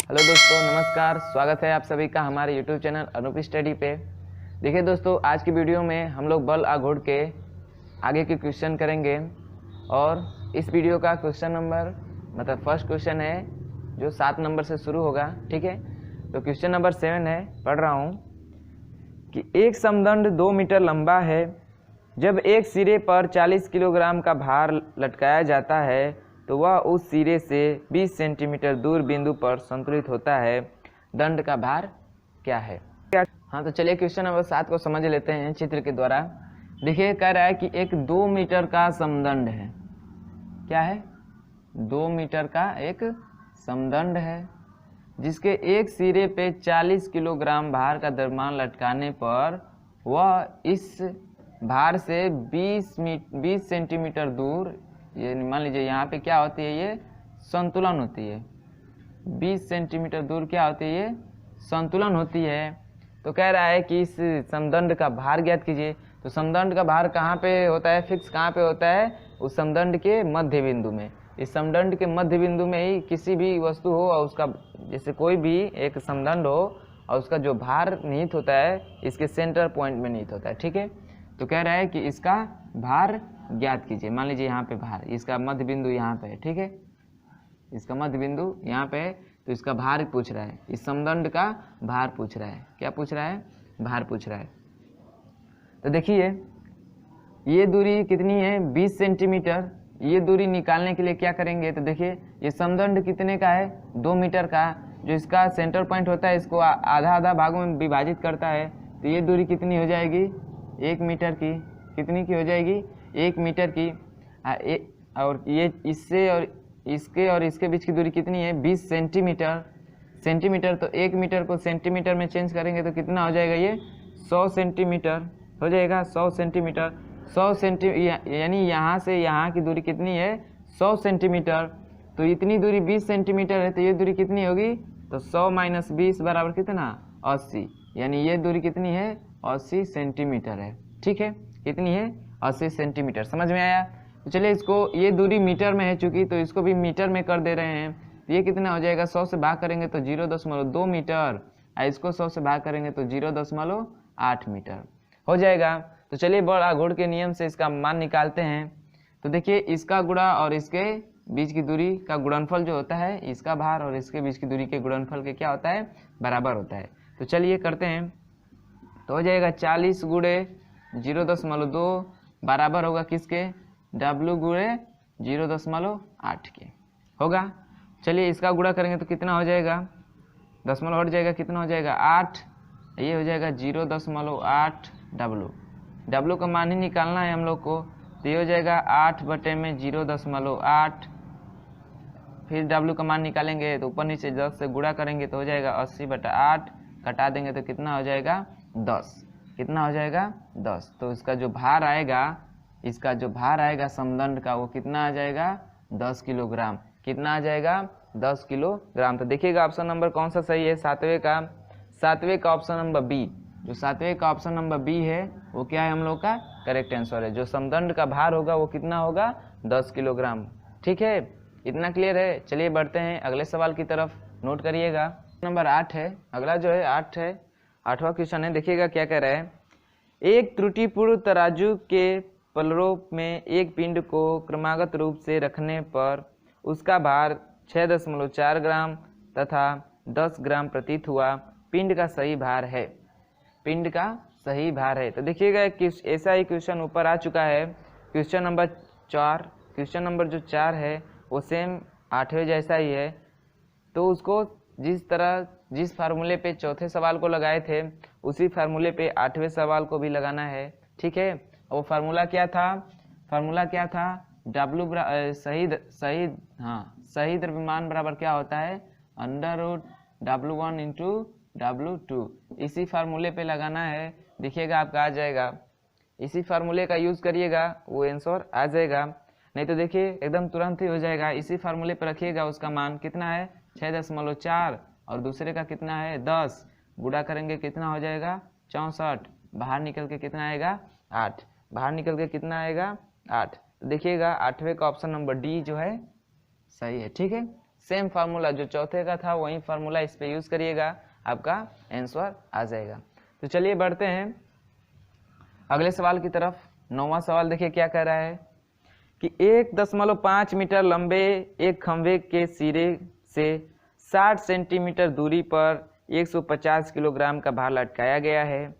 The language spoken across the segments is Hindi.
हेलो दोस्तों, नमस्कार। स्वागत है आप सभी का हमारे यूट्यूब चैनल अनूप स्टडी पे। देखिए दोस्तों, आज की वीडियो में हम लोग बल आघूर्ण के आगे के क्वेश्चन करेंगे और इस वीडियो का क्वेश्चन नंबर मतलब फर्स्ट क्वेश्चन है जो 7 नंबर से शुरू होगा। ठीक है, तो क्वेश्चन नंबर 7 है, पढ़ रहा हूँ कि एक समदंड 2 मीटर लंबा है। जब एक सिरे पर 40 किलोग्राम का भार लटकाया जाता है तो वह उस सिरे से 20 सेंटीमीटर दूर बिंदु पर संतुलित होता है। दंड का भार क्या है? हाँ, तो चलिए क्वेश्चन नंबर 7 को समझ लेते हैं चित्र के द्वारा। देखिए, कह रहा है कि एक 2 मीटर का समदंड है। क्या है? 2 मीटर का एक समदंड है जिसके एक सिरे पे 40 किलोग्राम भार का द्रव्यमान लटकाने पर वह इस भार से 20 सेंटीमीटर दूर, ये मान लीजिए यहाँ पे क्या होती है, ये संतुलन होती है। 20 सेंटीमीटर दूर क्या होती है, ये संतुलन होती है। तो कह रहा है कि इस समदंड का भार ज्ञात कीजिए। तो समदंड का भार कहाँ पे होता है, फिक्स कहाँ पे होता है? उस समदंड के मध्य बिंदु में। इस समदंड के मध्य बिंदु में ही किसी भी वस्तु हो और उसका, जैसे कोई भी एक समदंड हो और उसका जो भार निहित होता है इसके सेंटर पॉइंट में निहित होता है। ठीक है, तो कह रहा है कि इसका भार ज्ञात कीजिए। मान लीजिए यहाँ पे भार, इसका मध्य बिंदु यहाँ पे है। ठीक है, इसका मध्य बिंदु यहाँ पे है, तो इसका भार पूछ रहा है। इस समदंड का भार पूछ रहा है। क्या पूछ रहा है? भार पूछ रहा है। तो देखिए, ये दूरी कितनी है? 20 सेंटीमीटर। ये दूरी निकालने के लिए क्या करेंगे? तो देखिए, ये समदंड कितने का है? 2 मीटर का। जो इसका सेंटर पॉइंट होता है इसको आधा आधा भागों में विभाजित करता है। तो ये दूरी कितनी हो जाएगी? 1 मीटर की। कितनी की हो जाएगी? 1 मीटर की। और ये इससे और इसके बीच की दूरी कितनी है? 20 सेंटीमीटर। तो 1 मीटर को सेंटीमीटर में चेंज करेंगे तो कितना हो जाएगा? ये 100 सेंटीमीटर हो जाएगा। 100 सेंटीमीटर। यानी यहाँ से यहाँ की दूरी कितनी है? 100 सेंटीमीटर। तो इतनी दूरी 20 सेंटीमीटर है, तो ये दूरी कितनी होगी? तो 100 - 20 बराबर कितना? 80। यानी ये दूरी कितनी है? 80 सेंटीमीटर है। ठीक है, कितनी है? 80 सेंटीमीटर। समझ में आया? तो चलिए, इसको, ये दूरी मीटर में है चूंकि, तो इसको भी मीटर में कर दे रहे हैं। तो ये कितना हो जाएगा? 100 से भाग करेंगे तो 0.2 मीटर, और इसको 100 से भाग करेंगे तो 0.8 मीटर हो जाएगा। तो चलिए, बल आघूर्ण के नियम से इसका मान निकालते हैं। तो देखिए, इसका गुणा और इसके बीच की दूरी का गुणनफल जो होता है, इसका भार और इसके बीच की दूरी के गुणनफल के क्या होता है? बराबर होता है। तो चलिए करते हैं। तो हो जाएगा 40 × 0.2 बराबर होगा किसके? W × 0.8 के होगा। चलिए, इसका गुणा करेंगे तो कितना हो जाएगा? दशमलव हट जाएगा, कितना हो जाएगा? 8। ये हो जाएगा 0.8 W का मान ही निकालना है हम लोग को। तो ये हो जाएगा 8 बटे में 0.8। फिर W का मान निकालेंगे तो ऊपर नीचे 10 से गुणा करेंगे तो हो जाएगा 80/8। कटा देंगे तो कितना हो जाएगा? 10। कितना हो जाएगा? 10। तो इसका जो भार आएगा समदंड का, वो कितना आ जाएगा? 10 किलोग्राम। कितना आ जाएगा? 10 किलोग्राम। तो देखिएगा ऑप्शन नंबर कौन सा सही है? सातवें का ऑप्शन नंबर बी। जो सातवें का ऑप्शन नंबर बी है वो क्या है हम लोग का? करेक्ट आंसर है। जो समदंड का भार होगा वो कितना होगा? 10 किलोग्राम। ठीक है, इतना क्लियर है। चलिए बढ़ते हैं अगले सवाल की तरफ। नोट करिएगा, नंबर 8 है। अगला जो है 8 है, 8वां क्वेश्चन है। देखिएगा क्या कह रहा है। एक त्रुटिपूर्ण तराजू के पलड़ों में एक पिंड को क्रमागत रूप से रखने पर उसका भार 6.4 ग्राम तथा 10 ग्राम प्रतीत हुआ। पिंड का सही भार है। पिंड का सही भार है। तो देखिएगा, ऐसा ही क्वेश्चन ऊपर आ चुका है, क्वेश्चन नंबर 4। क्वेश्चन नंबर जो 4 है वो सेम 8वें जैसा ही है। तो उसको जिस फार्मूले पे चौथे सवाल को लगाए थे उसी फार्मूले पे 8वें सवाल को भी लगाना है। ठीक है, वो फार्मूला क्या था? सही द्रव्यमान बराबर क्या होता है? √W1 × W2। इसी फार्मूले पे लगाना है। देखिएगा आपका आ जाएगा। इसी फार्मूले का यूज करिएगा, वो आंसर आ जाएगा। नहीं तो देखिए एकदम तुरंत ही हो जाएगा। इसी फार्मूले पर रखिएगा। उसका मान कितना है? 6.4 और दूसरे का कितना है? 10। गुणा करेंगे कितना हो जाएगा? 64। बाहर निकल के कितना आएगा? 8। बाहर निकल के कितना आएगा? 8। तो देखिएगा 8वें का ऑप्शन नंबर डी जो है सही है। ठीक है, सेम फार्मूला जो चौथे का था वही फार्मूला इस पे यूज करिएगा, आपका आंसर आ जाएगा। तो चलिए बढ़ते हैं अगले सवाल की तरफ। 9वां सवाल देखिए क्या कह रहा है कि 1.5 मीटर लंबे एक खंभे के सिरे से 60 सेंटीमीटर दूरी पर 150 किलोग्राम का भार लटकाया गया है।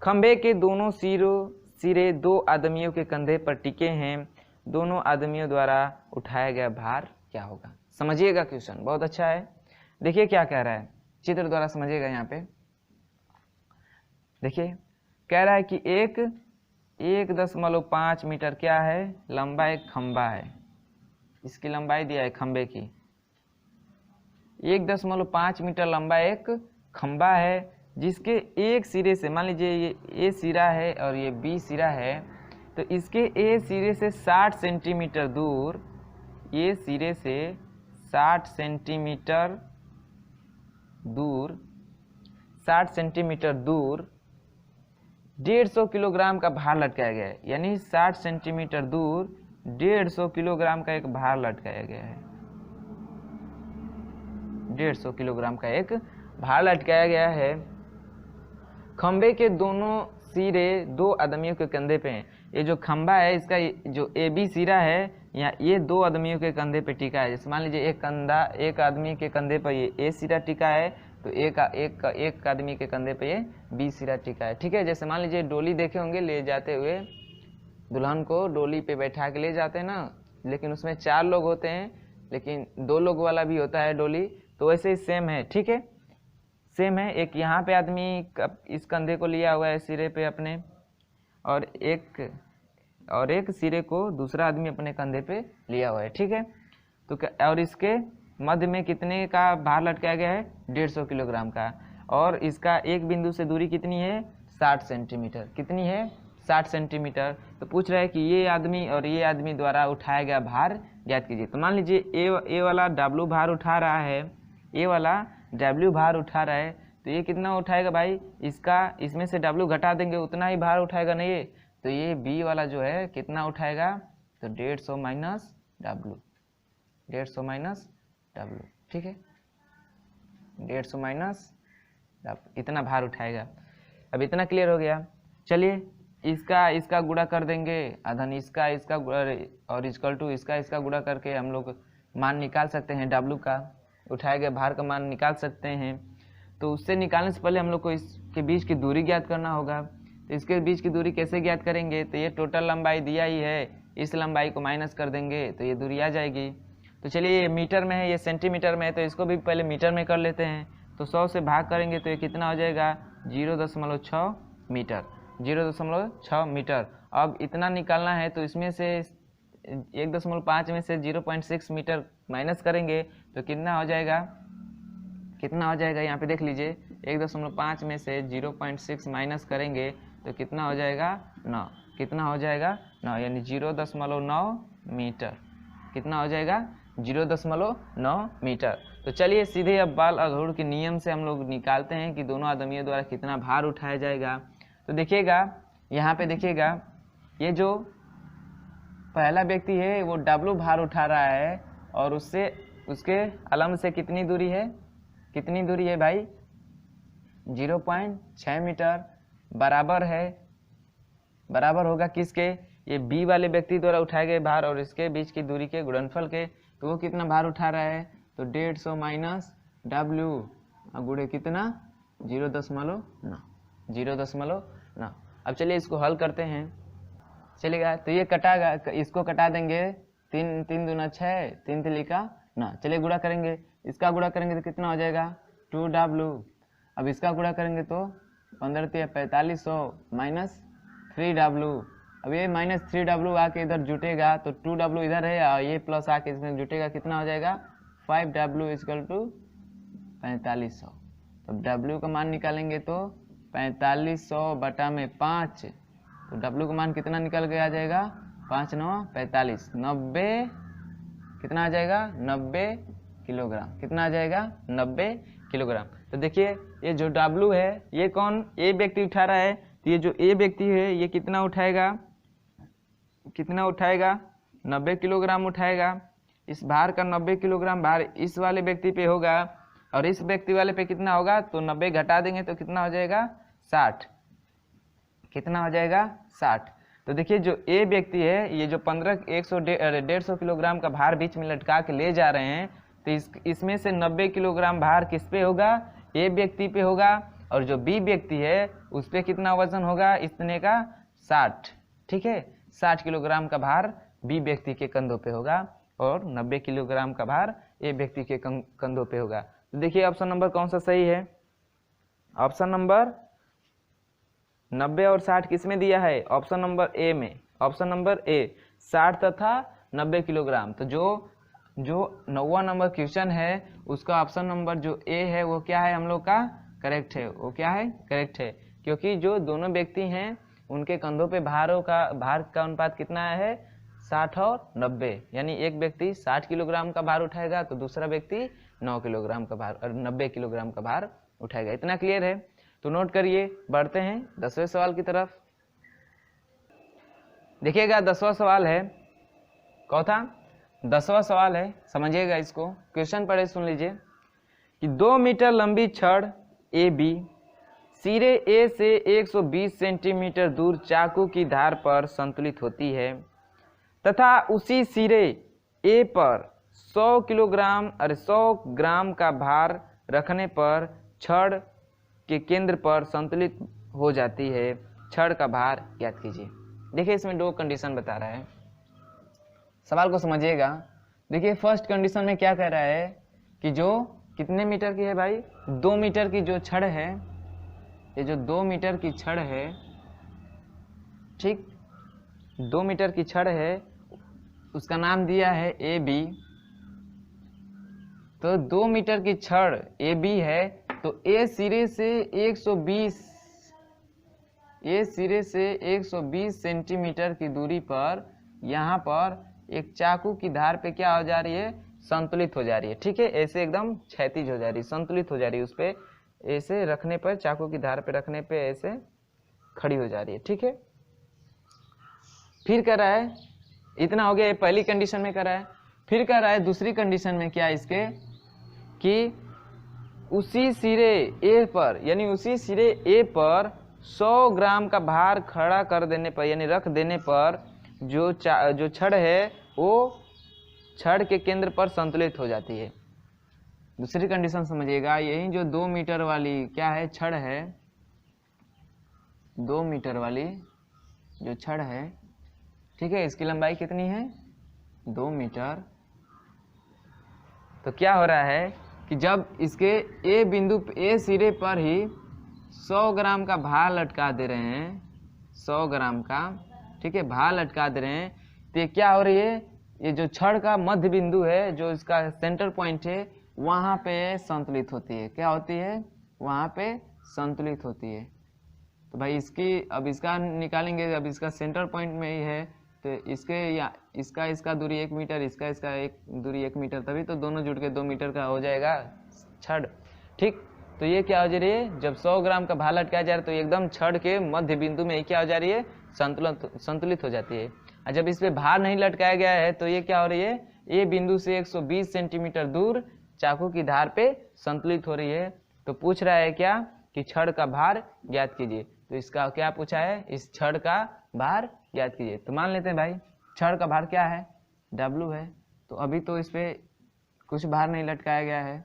खंभे के दोनों सिरे 2 आदमियों के कंधे पर टिके हैं। दोनों आदमियों द्वारा उठाया गया भार क्या होगा? समझिएगा क्वेश्चन, बहुत अच्छा है। देखिए क्या कह रहा है, चित्र द्वारा समझिएगा। यहाँ पे देखिए कह रहा है कि 1.5 मीटर क्या है, लंबा एक खंभा है। इसकी लंबाई दिया है खंभे की, 1.5 मीटर लंबा एक खंभा है जिसके एक सिरे से, मान लीजिए ये ए सिरा है और ये बी सिरा है, तो इसके ए सिरे से 60 सेंटीमीटर दूर, ए सिरे से 60 सेंटीमीटर दूर 150 किलोग्राम का भार लटकाया गया है। यानी 60 सेंटीमीटर दूर 150 किलोग्राम का एक भार लटकाया गया है। 150 किलोग्राम का एक भार लटकाया गया है। खंबे के दोनों सिरे 2 आदमियों के कंधे पे हैं। ये जो खंबा है इसका जो ए बी सिरा है, यहाँ ये 2 आदमियों के कंधे पे टिका है। जैसे मान लीजिए एक आदमी के कंधे पर ये ए सिरा टिका है, तो एक आदमी के कंधे पे ये बी सिरा टिका है। ठीक है, जैसे मान लीजिए डोली देखे होंगे, ले जाते हुए दुल्हन को डोली पे बैठा के ले जाते हैं ना, लेकिन उसमें 4 लोग होते हैं, लेकिन 2 लोग वाला भी होता है डोली। तो वैसे ही सेम है। ठीक है, सेम है। एक यहाँ पे आदमी इस कंधे को लिया हुआ है सिरे पे अपने, और एक सिरे को दूसरा आदमी अपने कंधे पे लिया हुआ है। ठीक है, तो और इसके मध्य में कितने का भार लटकाया गया है? 150 किलोग्राम का। और इसका एक बिंदु से दूरी कितनी है? 60 सेंटीमीटर। कितनी है? 60 सेंटीमीटर। तो पूछ रहा है कि ये आदमी और ये आदमी द्वारा उठाया गया भार ज्ञात कीजिए। तो मान लीजिए ए वाला W भार उठा रहा है, ए वाला W भार उठा रहा है, तो ये कितना उठाएगा भाई? इसमें से W घटा देंगे उतना ही भार उठाएगा ना ये। तो ये B वाला जो है कितना उठाएगा? तो 150 माइनस W, 150 माइनस W। ठीक है, 150 माइनस W, इतना भार उठाएगा। अब इतना क्लियर हो गया। चलिए इसका गुणा कर देंगे, अधन इसका और इक्वल टू इसका गुणा करके हम लोग मान निकाल सकते हैं। W का उठाए गए भार का मान निकाल सकते हैं। तो उससे निकालने से पहले हम लोग को इसके बीच की दूरी ज्ञात करना होगा। तो इसके बीच की दूरी कैसे ज्ञात करेंगे? तो ये टोटल लंबाई दिया ही है, इस लंबाई को माइनस कर देंगे तो ये दूरी आ जाएगी। तो चलिए ये मीटर में है, ये सेंटीमीटर में है, तो इसको भी पहले मीटर में कर लेते हैं। तो 100 से भाग करेंगे तो ये कितना हो जाएगा? 0.6 मीटर, 0.6 मीटर। अब इतना निकालना है, तो इसमें से 1.5 में से 0.6 मीटर माइनस करेंगे तो कितना हो जाएगा? यहाँ पे देख लीजिए, 1.5 में से 0.6 माइनस करेंगे तो कितना हो जाएगा? 9। कितना हो जाएगा? 9, यानी 0.9 मीटर। कितना हो जाएगा? 0.9 मीटर। तो चलिए सीधे अब बाल अघूर के नियम से हम लोग निकालते हैं कि दोनों आदमियों द्वारा कितना भार उठाया जाएगा। तो देखिएगा यहाँ पे, देखिएगा ये जो पहला व्यक्ति है वो W भार उठा रहा है, और उसके अलम से कितनी दूरी है? कितनी दूरी है भाई? 0.6 मीटर। बराबर होगा किसके? ये B वाले व्यक्ति द्वारा उठाए गए भार और इसके बीच की दूरी के गुणनफल के। तो वो कितना भार उठा रहा है? तो 150 माइनस W गुणे कितना? 0.9। अब चलिए इसको हल करते हैं। चलिएगा, तो ये कटागा, इसको कटा देंगे। 3 दूना 6, 3 3 का 9। चलिए गुणा करेंगे, इसका गुणा करेंगे तो कितना हो जाएगा? 2W। अब इसका गुणा करेंगे तो 15 4500 माइनस 3W। अब ये माइनस 3W आके इधर जुटेगा, तो 2W इधर है और ये प्लस आके इसमें जुटेगा। कितना हो जाएगा? 5W equal to 4500। तो W का मान निकालेंगे तो 4500 बटा में 5, तो W का मान कितना निकल के आ जाएगा? 5 9 45, 90। कितना आ जाएगा? 90 किलोग्राम। कितना आ जाएगा? 90 किलोग्राम। तो देखिए ये जो W है, ये कौन? ए व्यक्ति उठा रहा है। तो ये जो ए व्यक्ति है ये कितना उठाएगा? 90 किलोग्राम उठाएगा। इस भार का 90 किलोग्राम भार इस वाले व्यक्ति पे होगा और इस व्यक्ति वाले पे कितना होगा, तो 90 घटा देंगे तो कितना हो जाएगा 60। कितना हो जाएगा 60। तो देखिए जो ए व्यक्ति है, ये जो 150 किलोग्राम का भार बीच में लटका के ले जा रहे हैं, तो इसमें से 90 किलोग्राम भार किस पे होगा, ए व्यक्ति पे होगा, और जो बी व्यक्ति है उस पे कितना वजन होगा इतने का 60। ठीक है, 60 किलोग्राम का भार बी व्यक्ति के कंधों पे होगा और 90 किलोग्राम का भार ए व्यक्ति के कंधों पे होगा। तो देखिए ऑप्शन नंबर कौन सा सही है, ऑप्शन नंबर 90 और 60 किस में दिया है, ऑप्शन नंबर ए में। ऑप्शन नंबर ए 60 तथा 90 किलोग्राम। तो जो 9वां नंबर क्वेश्चन है उसका ऑप्शन नंबर जो ए है वो क्या है हम लोग का, करेक्ट है। वो क्या है, करेक्ट है, क्योंकि जो दोनों व्यक्ति हैं उनके कंधों पे भार का अनुपात कितना है 60 और 90, यानी एक व्यक्ति 60 किलोग्राम का भार उठाएगा तो दूसरा व्यक्ति 9 किलोग्राम का भार और 90 किलोग्राम का भार उठाएगा। इतना क्लियर है, तो नोट करिए। बढ़ते हैं 10वें सवाल की तरफ। देखिएगा 10वां सवाल है, कौन था, 10वां सवाल है, समझिएगा इसको। क्वेश्चन पढ़े सुन लीजिए कि 2 मीटर लंबी छड़ ए बी सिरे ए से 120 सेंटीमीटर दूर चाकू की धार पर संतुलित होती है तथा उसी सिरे ए पर 100 ग्राम का भार रखने पर छड़ के केंद्र पर संतुलित हो जाती है। छड़ का भार ज्ञात कीजिए। देखिए इसमें 2 कंडीशन बता रहा है, सवाल को समझिएगा। देखिए फर्स्ट कंडीशन में क्या कह रहा है कि जो कितने मीटर की है भाई, 2 मीटर की जो छड़ है, ये जो 2 मीटर की छड़ है, ठीक 2 मीटर की छड़ है, उसका नाम दिया है ए बी। तो 2 मीटर की छड़ ए बी है, तो ए सिरे से 120 सेंटीमीटर की दूरी पर यहाँ पर एक चाकू की धार पे क्या हो जा रही है, संतुलित हो जा रही है। ठीक है, ऐसे एकदम क्षैतिज हो जा रही है, संतुलित हो जा रही है, उस पे ऐसे रखने पर, चाकू की धार पे रखने पे ऐसे खड़ी हो जा रही है। ठीक है, फिर कह रहा है, इतना हो गया, ये पहली कंडीशन में कह रहा है। फिर कह रहा है दूसरी कंडीशन में क्या इसके, कि उसी सिरे ए पर, यानी उसी सिरे ए पर 100 ग्राम का भार खड़ा कर देने पर, यानी रख देने पर जो छड़ है वो छड़ के केंद्र पर संतुलित हो जाती है। दूसरी कंडीशन समझिएगा, यही जो 2 मीटर वाली क्या है, छड़ है, 2 मीटर वाली जो छड़ है, ठीक है, इसकी लंबाई कितनी है 2 मीटर। तो क्या हो रहा है कि जब इसके ए बिंदु ए सिरे पर ही 100 ग्राम का भार लटका दे रहे हैं, 100 ग्राम का, ठीक है, भार लटका दे रहे हैं, तो ये क्या हो रही है, ये जो छड़ का मध्य बिंदु है, जो इसका सेंटर पॉइंट है, वहाँ पे संतुलित होती है। क्या होती है, वहाँ पे संतुलित होती है। तो भाई अब इसका निकालेंगे, अब इसका सेंटर पॉइंट में ही है, तो इसका दूरी 1 मीटर, इसका एक दूरी 1 मीटर, तभी तो दोनों जुड़ के 2 मीटर का हो जाएगा छड़। ठीक, तो ये क्या हो जा रही है, जब 100 ग्राम का भार लटकाया जा रहा है तो एकदम छड़ के मध्य बिंदु में क्या हो जा रही है, संतुलित हो जाती है। और जब इस पे भार नहीं लटकाया गया है तो ये क्या हो रही है, ए बिंदु से 120 सेंटीमीटर दूर चाकू की धार पे संतुलित हो रही है। तो पूछ रहा है क्या, कि छड़ का भार ज्ञात कीजिए। तो इसका क्या पूछा है, इस छड़ का भार ज्ञात कीजिए। तो मान लेते हैं भाई छड़ का भार क्या है, W है। तो अभी तो इस पे कुछ भार नहीं लटकाया गया है,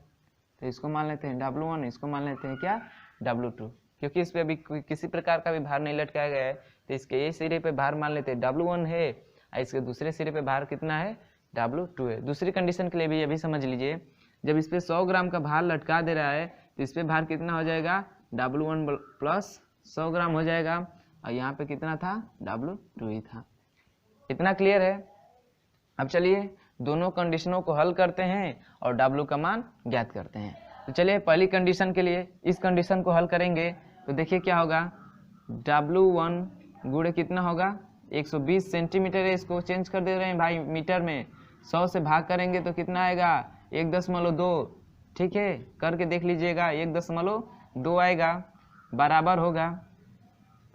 तो इसको मान लेते हैं W1, इसको मान लेते हैं क्या W2, क्योंकि इस पे अभी किसी प्रकार का भी भार नहीं लटकाया गया है। तो इसके ए सिरे पे भार मान लेते हैं W1 है, और इसके दूसरे सिरे पे भार कितना है, W2 है। दूसरी कंडीशन के लिए भी अभी समझ लीजिए, जब इस पे 100 ग्राम का भार लटका दे रहा है तो इस पे भार कितना हो जाएगा, W1 प्लस 100 ग्राम हो जाएगा, और यहाँ पे कितना था, W2 ही था। इतना क्लियर है। अब चलिए दोनों कंडीशनों को हल करते हैं और W का मान ज्ञात करते हैं। तो चलिए पहली कंडीशन के लिए इस कंडीशन को हल करेंगे। तो देखिए क्या होगा, W1 गुणे कितना होगा, 120 सेंटीमीटर है, इसको चेंज कर दे रहे हैं भाई मीटर में, 100 से भाग करेंगे तो कितना आएगा, 1.2। ठीक है, करके देख लीजिएगा, 1.2 आएगा, बराबर होगा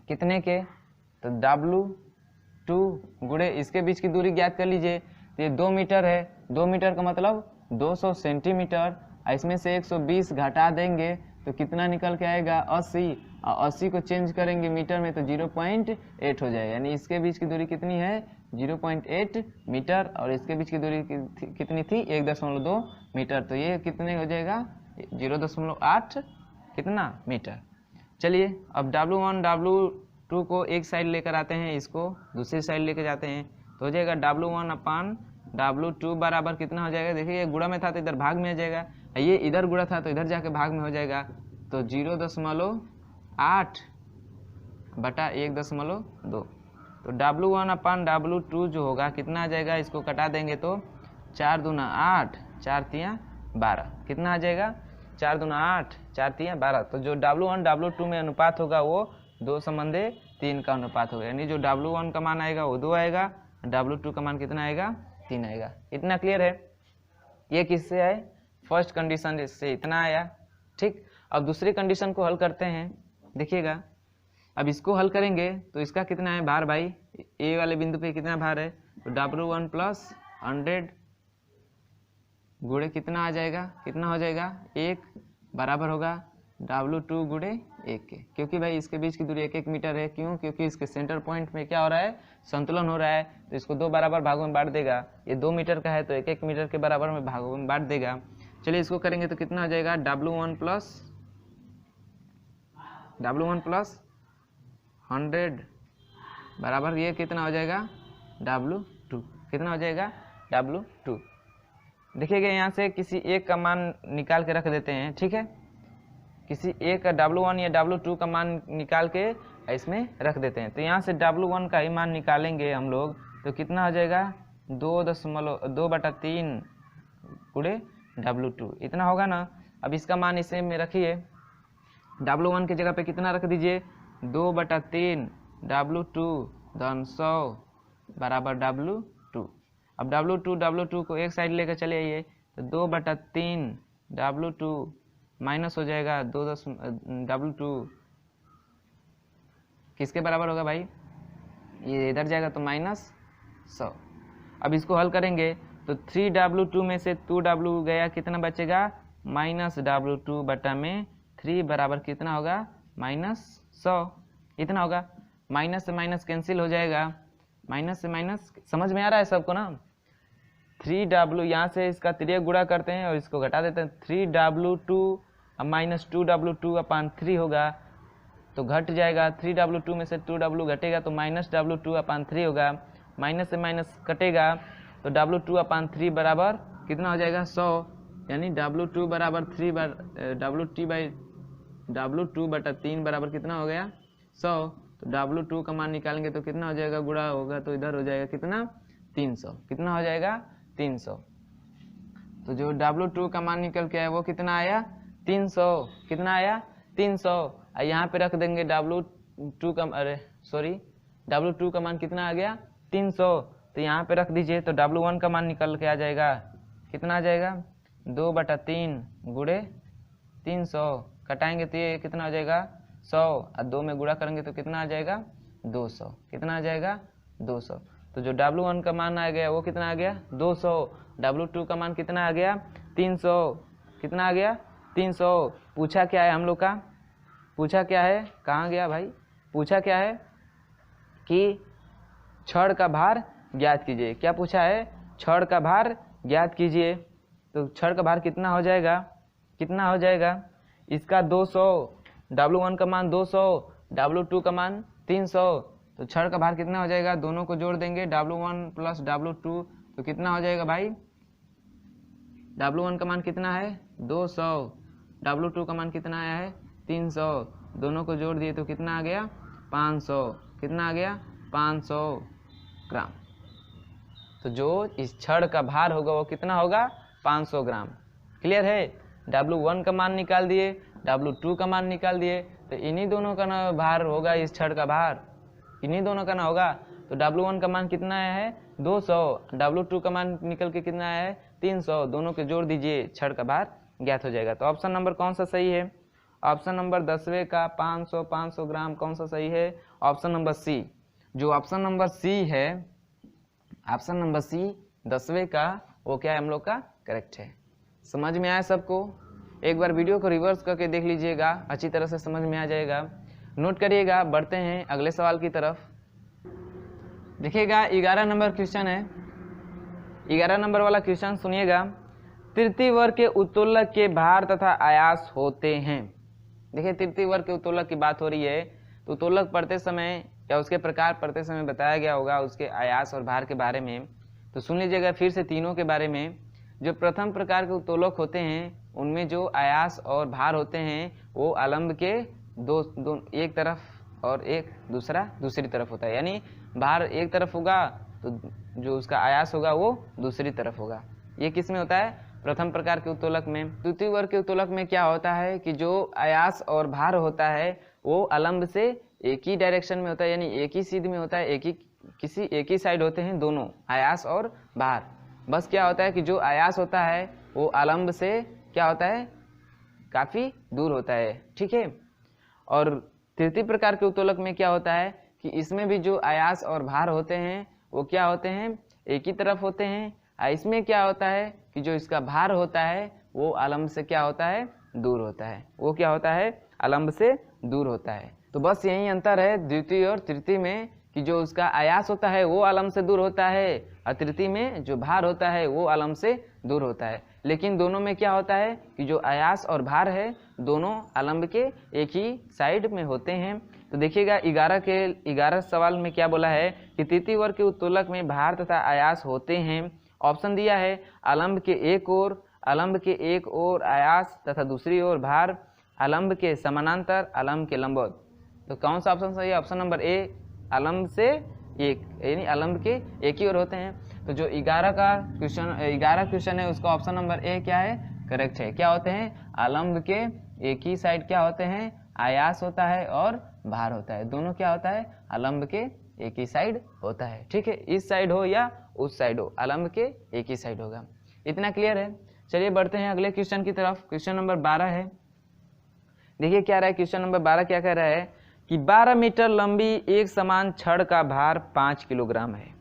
कितने के, तो W2 गुणे इसके बीच की दूरी ज्ञात कर लीजिए। तो ये 2 मीटर है, 2 मीटर का मतलब 200 सेंटीमीटर। इसमें से 120 घटा देंगे तो कितना निकल के आएगा 80, और 80 को चेंज करेंगे मीटर में तो 0.8 हो जाएगा। यानी इसके बीच की दूरी कितनी है 0.8 मीटर, और इसके बीच की दूरी कितनी थी 1.2 मीटर। तो ये कितने हो जाएगा 0.8 कितना मीटर। चलिए अब W1 W2 को एक साइड लेकर आते हैं, इसको दूसरी साइड लेकर जाते हैं तो हो जाएगा W1 अपान W2 बराबर कितना हो जाएगा। देखिए ये गुणा में था तो इधर भाग में आ जाएगा, ये इधर गुणा था तो इधर जाके भाग में हो जाएगा। तो 0.8 बटा 1.2। तो W1 अपान W2 जो होगा कितना आ जाएगा, इसको कटा देंगे तो 4 दूना 8 4 तियाँ 12 कितना आ जाएगा 4 दूना 8 4 तियाँ 12। तो जो W1 W2 में अनुपात होगा वो 2:3 का अनुपात होगा। यानी जो W1 का मान आएगा वो 2 आएगा, W2 का मान कितना आएगा 3 आएगा। इतना क्लियर है। ये किससे आए फर्स्ट कंडीशन से इतना आया। ठीक, अब दूसरी कंडीशन को हल करते हैं। देखिएगा अब इसको हल करेंगे तो इसका कितना है भार भाई, ए वाले बिंदु पे कितना भार है तो W1 प्लस 100 गुणे कितना आ जाएगा, कितना हो जाएगा 1 बराबर होगा W2 गुणे 1 के, क्योंकि भाई इसके बीच की दूरी 1-1 मीटर है। क्यों, क्योंकि इसके सेंटर पॉइंट में क्या हो रहा है संतुलन हो रहा है। तो इसको 2 बराबर भागों में बांट देगा। ये 2 मीटर का है तो 1-1 मीटर के बराबर में भागों में बांट देगा। चलिए इसको करेंगे तो कितना हो जाएगा W1 प्लस 100 बराबर ये कितना हो जाएगा W2, कितना हो जाएगा W2। देखिएगा यहाँ से किसी एक का मान निकाल के रख देते हैं। ठीक है, किसी एक का W1 या W2 का मान निकाल के इसमें रख देते हैं। तो यहाँ से W1 का ही मान निकालेंगे हम लोग तो कितना हो जाएगा 2/3 गुणे W2 इतना होगा ना। अब इसका मान इसे में रखिए, W1 की जगह पे कितना रख दीजिए 2/3 W2 धन 100 बराबर W2। अब W2 को एक साइड लेकर चले आइए तो 2/3 W2 माइनस हो जाएगा 2 W2 किसके बराबर होगा भाई, ये इधर जाएगा तो -100। अब इसको हल करेंगे तो 3W2 में से 2W गया, कितना बचेगा -W2 बटा में 3 बराबर कितना होगा -100 इतना होगा। माइनस से माइनस कैंसिल हो जाएगा, माइनस से माइनस समझ में आ रहा है सबको ना। 3W यहाँ से इसका तिर्यक गुणा करते हैं और इसको घटा देते हैं। 3W2 अब -2W2 अपान 3 होगा तो घट जाएगा। 3W2 में से 2W घटेगा तो -W2 अपान 3 होगा। माइनस से माइनस कटेगा तो W2 अपान 3 बराबर कितना हो जाएगा 100। यानी W2 बराबर W2 बटा 3 बराबर कितना हो गया 100। तो W2 का मान निकालेंगे तो कितना हो जाएगा, गुणा होगा तो इधर हो जाएगा कितना 300, कितना हो जाएगा 300। तो जो W2 का मान निकल के आया वो कितना आया 300, कितना आया 300। यहाँ पे रख देंगे W2 का मान कितना आ गया 300। तो यहाँ पे रख दीजिए तो W1 का मान निकल के आ जाएगा, कितना आ जाएगा 2/3 गुणे 300 कटाएंगे तो ये कितना हो जाएगा 100 और 2 में गुणा करेंगे तो कितना आ जाएगा 200, कितना आ जाएगा 200। तो जो W1 का मान आ गया वो कितना आ गया 200, W2 का मान कितना आ गया 300, कितना आ गया 300। पूछा क्या है हम लोग का, पूछा क्या है, कहाँ गया भाई, पूछा क्या है कि छड़ का भार ज्ञात कीजिए। क्या पूछा है, छड़ का भार ज्ञात कीजिए। तो छड़ का भार कितना हो जाएगा, कितना हो जाएगा इसका 200, W1 का मान 200, W2 का मान 300। तो छड़ का भार कितना हो जाएगा, दोनों को जोड़ देंगे W1 प्लस W2 तो कितना हो जाएगा भाई, W1 का मान कितना है 200, W2 का मान कितना आया है 300, दोनों को जोड़ दिए तो कितना आ गया 500, कितना आ गया 500 ग्राम। तो जो इस छड़ का भार होगा वो कितना होगा 500 ग्राम। क्लियर है, W1 का मान निकाल दिए, W2 का मान निकाल दिए, तो इन्हीं दोनों का ना भार होगा इस छड़ का भार, इन्हीं दोनों का ना होगा। तो W1 का मान कितना आया है 200, W2 का मान निकल के कितना आया है 300, दोनों के जोड़ दीजिए छड़ का भार ज्ञात हो जाएगा। तो ऑप्शन नंबर कौन सा सही है, ऑप्शन नंबर 10वें का 500 ग्राम कौन सा सही है, ऑप्शन नंबर सी। जो ऑप्शन नंबर सी है, ऑप्शन नंबर सी 10वें का वो क्या है हम लोग का करेक्ट है। समझ में आया सबको? एक बार वीडियो को रिवर्स करके देख लीजिएगा, अच्छी तरह से समझ में आ जाएगा। नोट करिएगा। बढ़ते हैं अगले सवाल की तरफ। देखिएगा 11 नंबर क्वेश्चन है। 11 नंबर वाला क्वेश्चन सुनिएगा। तृतीय वर्ग के उत्तोलक के भार तथा आयास होते हैं। देखिए तृतीय वर्ग के उत्तोलक की बात हो रही है, तो उत्तोलक पढ़ते समय या उसके प्रकार पढ़ते समय बताया गया होगा उसके आयास और भार के बारे में। तो सुन लीजिएगा फिर से तीनों के बारे में। जो प्रथम प्रकार के उत्तोलक होते हैं उनमें जो आयास और भार होते हैं वो आलंब के दो एक तरफ और एक दूसरी तरफ होता है, यानी भार एक तरफ होगा तो जो उसका आयास होगा वो दूसरी तरफ होगा। ये किस में होता है? प्रथम प्रकार के उत्तोलक में। द्वितीय वर्ग के उत्तोलक में क्या होता है कि जो आयास और भार होता है वो आलंब से एक ही डायरेक्शन में होता है, यानी एक ही सीध में होता है, एक ही साइड होते हैं दोनों, आयास और भार। बस क्या होता है कि जो आयास होता है वो आलंब से क्या होता है, काफी दूर होता है, ठीक है। और तृतीय प्रकार के उत्तोलक में क्या होता है कि इसमें भी जो आयास और भार होते हैं वो क्या होते हैं, एक ही तरफ होते हैं। इसमें क्या होता है कि जो इसका भार होता है वो आलंब से क्या होता है, दूर होता है। वो क्या होता है, आलंब से दूर होता है। तो बस यही अंतर है द्वितीय और तृतीय में कि जो उसका आयास होता है वो आलंब से दूर होता है और तृतीय में जो भार होता है वो आलंब से दूर होता है। लेकिन दोनों में क्या होता है कि जो आयास और भार है दोनों आलंब के एक ही साइड में होते हैं। तो देखिएगा 11 सवाल में क्या बोला है कि तृतीय वर्ग के उत्तोलक में भार तथा आयास होते हैं। ऑप्शन दिया है आलंब के एक ओर आयास तथा दूसरी ओर भार, आलंब के समानांतर, आलंब के लंबवत। तो कौन सा ऑप्शन सही है? ऑप्शन नंबर ए, आलंब से एक, यानी आलंब के एक ही ओर होते हैं। तो जो 11 क्वेश्चन है उसका ऑप्शन नंबर ए क्या है, करेक्ट है। क्या होते हैं? आलंब के एक ही साइड क्या होते हैं, आयास होता है और भार होता है। दोनों क्या होता है, आलंब के एक ही साइड होता है, ठीक है। इस साइड हो या उस साइड हो, आलंब के एक ही साइड होगा। इतना क्लियर है? चलिए बढ़ते हैं अगले क्वेश्चन की तरफ। क्वेश्चन नंबर 12 है। देखिए क्या रहा है क्वेश्चन नंबर 12, क्या कह रहा है कि 12 मीटर लंबी एक समान छड़ का भार 5 किलोग्राम है।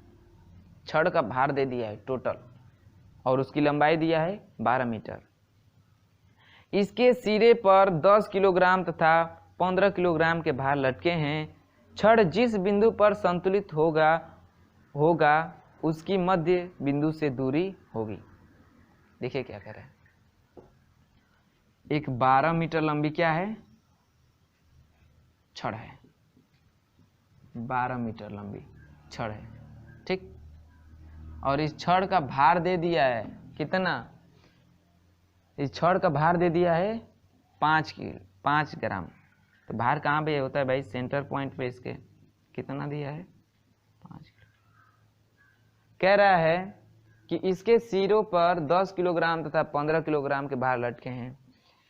छड़ का भार दे दिया है टोटल और उसकी लंबाई दिया है 12 मीटर। इसके सिरे पर 10 किलोग्राम तथा 15 किलोग्राम के भार लटके हैं। छड़ जिस बिंदु पर संतुलित होगा उसकी मध्य बिंदु से दूरी होगी। देखिए क्या कह रहा है, एक 12 मीटर लंबी क्या है, छड़ है। 12 मीटर लंबी छड़ है, ठीक। और इस छड़ का भार दे दिया है कितना, इस छड़ का भार दे दिया है 5 ग्राम। तो भार कहाँ पे होता है भाई, सेंटर पॉइंट पे। इसके कितना दिया है, 5 किलो। कह रहा है कि इसके सिरों पर 10 किलोग्राम तथा 15 किलोग्राम के भार लटके हैं,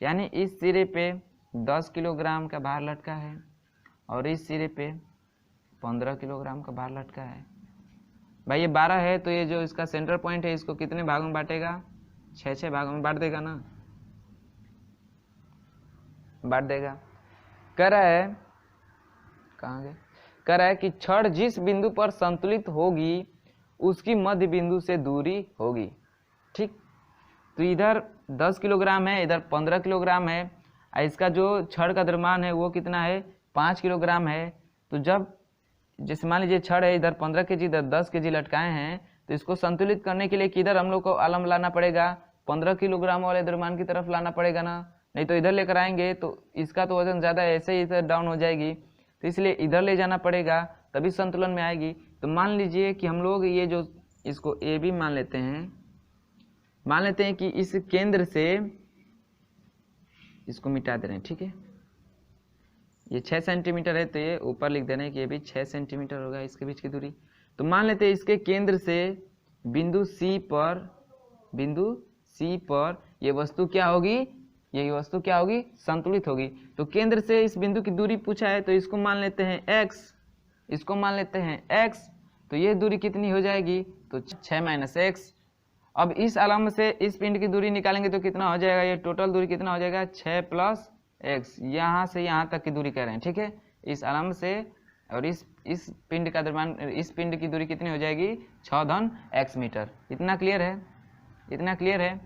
यानी इस सिरे पे 10 किलोग्राम का भार लटका है और इस सिरे पे 15 किलोग्राम का भार लटका है। भाई ये 12 है तो ये जो इसका सेंटर पॉइंट है इसको कितने भागों में बांटेगा, 6 भागों में बांट देगा ना, बांट देगा। कह रहा है, कहाँ गए, कह रहा है कि छड़ जिस बिंदु पर संतुलित होगी उसकी मध्य बिंदु से दूरी होगी, ठीक। तो इधर 10 किलोग्राम है, इधर 15 किलोग्राम है, इसका जो छड़ का द्रव्यमान है वो कितना है, 5 किलोग्राम है। तो जब जैसे मान लीजिए छड़ है, इधर 15 केजी इधर 10 केजी लटकाए हैं, तो इसको संतुलित करने के लिए किधर हम लोग को आलम लाना पड़ेगा, 15 किलोग्राम वाले द्रव्यमान की तरफ लाना पड़ेगा ना, नहीं तो इधर लेकर आएंगे तो इसका तो वजन ज़्यादा है, ऐसे ही इधर डाउन हो जाएगी, तो इसलिए इधर ले जाना पड़ेगा तभी संतुलन में आएगी। तो मान लीजिए कि हम लोग ये जो इसको ए भी मान लेते हैं कि इस केंद्र से इसको मिटा दे रहे हैं, ठीक है। ये 6 सेंटीमीटर है तो ये ऊपर लिख देना है कि ये भी 6 सेंटीमीटर होगा इसके बीच की दूरी। तो मान लेते हैं इसके केंद्र से बिंदु सी पर ये वस्तु क्या होगी, ये वस्तु क्या होगी, संतुलित होगी। तो केंद्र से इस बिंदु की दूरी पूछा है तो इसको मान लेते हैं x, इसको मान लेते हैं x, तो ये दूरी कितनी हो जाएगी, तो 6 - x। अब इस आलम्ब से इस पिंड की दूरी निकालेंगे तो कितना हो जाएगा, ये टोटल दूरी कितना हो जाएगा, 6 + x। यहाँ से यहाँ तक की दूरी कह रहे हैं, ठीक है। इस आलम्ब से और इस पिंड का द्रव्यमान, इस पिंड की दूरी कितनी हो जाएगी, 6 - x मीटर। इतना क्लियर है? इतना क्लियर है।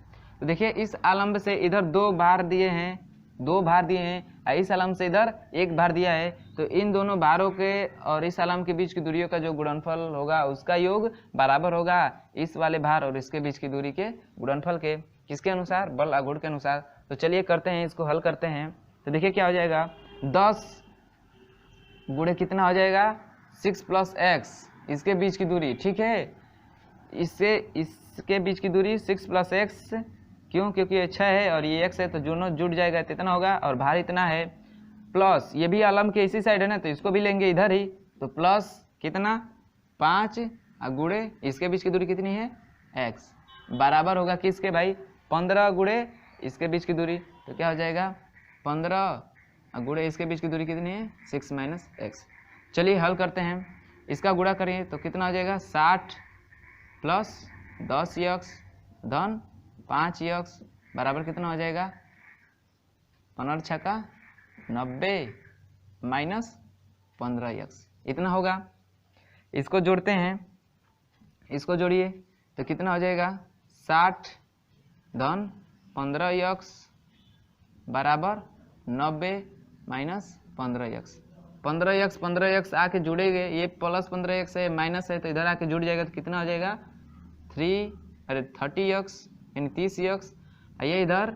तो देखिए इस आलम्ब से इधर 2 भार दिए हैं, 2 भार दिए हैं, और इस आलम्ब से इधर 1 भार दिया है। तो इन दोनों भारों के और इस आलम्ब के बीच की दूरियों का जो गुणनफल होगा उसका योग बराबर होगा इस वाले भार और इसके बीच की दूरी के गुणनफल के। किसके अनुसार? बल आघूर्ण के अनुसार। तो चलिए करते हैं, इसको हल करते हैं। तो देखिए क्या हो जाएगा, 10 गुणे कितना हो जाएगा 6 + x, इसके बीच की दूरी, ठीक है, इसके बीच की दूरी 6 + x, क्यों? क्योंकि ये 6 है और ये x है, तो दोनों जुड़ जाएगा तो इतना होगा, और भार इतना है, प्लस ये भी आलम के इसी साइड है ना, तो इसको भी लेंगे इधर ही, तो प्लस कितना 5 गुणे इसके बीच की दूरी कितनी है x, बराबर होगा किसके भाई 15 गुणे इसके बीच की दूरी। तो क्या हो जाएगा 15 गुणे इसके बीच की दूरी कितनी है 6 - x। चलिए हल करते हैं, इसका गुणा करें तो कितना हो जाएगा 60 + 10x धन 5x बराबर कितना हो जाएगा 15 छक्का 90 - 15x, इतना होगा। इसको जोड़ते हैं, इसको जोड़िए तो कितना हो जाएगा 60 धन 15x बराबर 90 - 15x। 15x आके जुड़ेंगे, ये प्लस 15x है, माइनस है, तो इधर आके जुड़ जाएगा तो कितना हो जाएगा 30x यानी 30x, ये इधर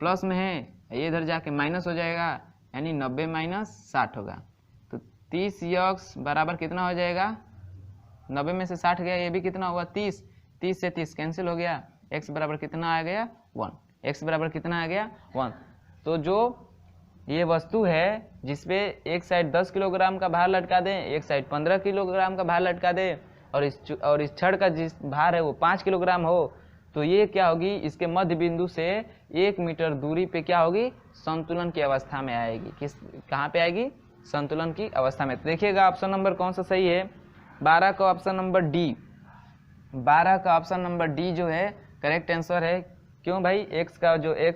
प्लस में है, ये इधर जाके माइनस हो जाएगा यानी 90 - 60 होगा। तो 30x बराबर कितना हो जाएगा 90 में से 60 गया, ये भी कितना हुआ 30, 30 से 30 कैंसिल हो गया, x बराबर कितना आ गया 1, x बराबर कितना आ गया 1। तो जो ये वस्तु है जिसपे एक साइड 10 किलोग्राम का भार लटका दें, एक साइड 15 किलोग्राम का भार लटका दें, और इस छड़ का जिस भार है वो 5 किलोग्राम हो, तो ये क्या होगी इसके मध्य बिंदु से 1 मीटर दूरी पे क्या होगी संतुलन की अवस्था में आएगी। कहाँ पे आएगी संतुलन की अवस्था में। तो देखिएगा ऑप्शन नंबर कौन सा सही है, 12 का ऑप्शन नंबर डी, 12 का ऑप्शन नंबर डी जो है करेक्ट आंसर है। क्यों भाई x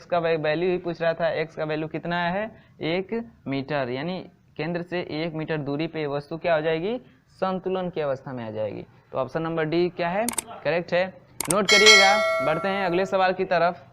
का वैल्यू ही पूछ रहा था, x का वैल्यू कितना है 1 मीटर, यानी केंद्र से 1 मीटर दूरी पे वस्तु क्या हो जाएगी संतुलन की अवस्था में आ जाएगी। तो ऑप्शन नंबर डी क्या है करेक्ट है। नोट करिएगा, बढ़ते हैं अगले सवाल की तरफ।